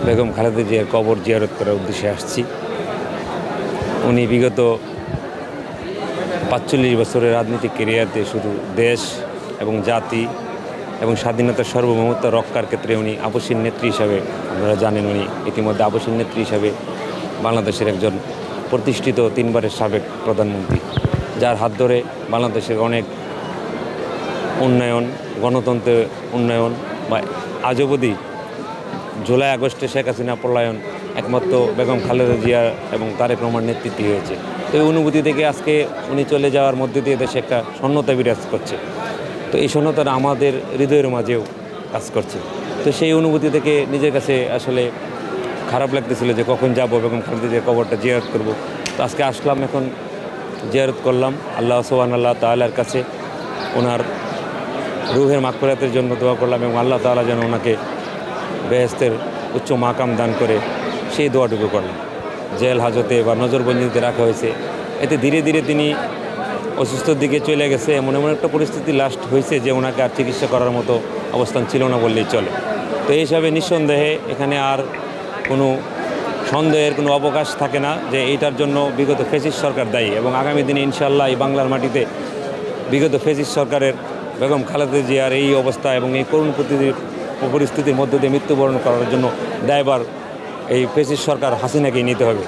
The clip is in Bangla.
বেগম খালেদা জিয়ার কবর জিয়ারত করার উদ্দেশ্যে আসছি। উনি বিগত ৪৫ বছরের রাজনৈতিক ক্যারিয়ারতে শুধু দেশ এবং জাতি এবং স্বাধীনতার সার্বভৌমত্ব রক্ষার ক্ষেত্রে উনি আপসীন নেত্রী হিসাবে, আপনারা জানেন, উনি ইতিমধ্যে আপসীন নেত্রী হিসাবে বাংলাদেশের একজন প্রতিষ্ঠিত 3 বারের সাবেক প্রধানমন্ত্রী, যার হাত ধরে বাংলাদেশের অনেক উন্নয়ন, গণতন্ত্রের উন্নয়ন বা আজ অবধি জুলাই আগস্টে শেখ হাসিনা পলায়ন একমাত্র বেগম খালেদা জিয়া এবং তারেক রহমানের নেতৃত্বে হয়েছে। তো এই অনুভূতি থেকে আজকে উনি চলে যাওয়ার মধ্যে দিয়ে দেশে একটা শূন্যতা বিরাজ করছে। তো এই শূন্যতাটা আমাদের হৃদয়ের মাঝেও কাজ করছে। তো সেই অনুভূতি থেকে নিজের কাছে আসলে খারাপ লাগতেছিল যে কখন যাব বেগম খালেদা জিয়ার কবরটা জিয়ারত করব। তো আজকে আসলাম, এখন জিয়ারত করলাম। আল্লাহ সুবহানাল্লাহ তাআলার কাছে ওনার রুহের মাগফিরাতের জন্য দোয়া করলাম এবং আল্লাহ তাআলা যেন ওনাকে বেহেশতের উচ্চ মাকাম দান করে সেই দোয়াটুকু করলাম। জেল হাজতে বা নজরবন্দিতে রাখা হয়েছে, এতে ধীরে ধীরে তিনি অসুস্থর দিকে চলে গেছে। এমন একটা পরিস্থিতি লাস্ট হয়েছে যে ওনাকে আর চিকিৎসা করার মতো অবস্থান ছিল না বললেই চলে। তো এই হিসাবে নিঃসন্দেহে এখানে আর কোনো সন্দেহের কোনো অবকাশ থাকে না যে এইটার জন্য বিগত ফ্যাসিস্ট সরকার দায়ী, এবং আগামী দিনে ইনশাআল্লাহ এই বাংলার মাটিতে বিগত ফ্যাসিস্ট সরকারের বেগম খালেদা জিয়ার এই অবস্থা এবং এই করুণ পরিস্থিতির মধ্যে দিয়ে মৃত্যুবরণ করার জন্য দায়ভার এই ফ্যাসিস্ট সরকার হাসিনাকেই নিতে হবে।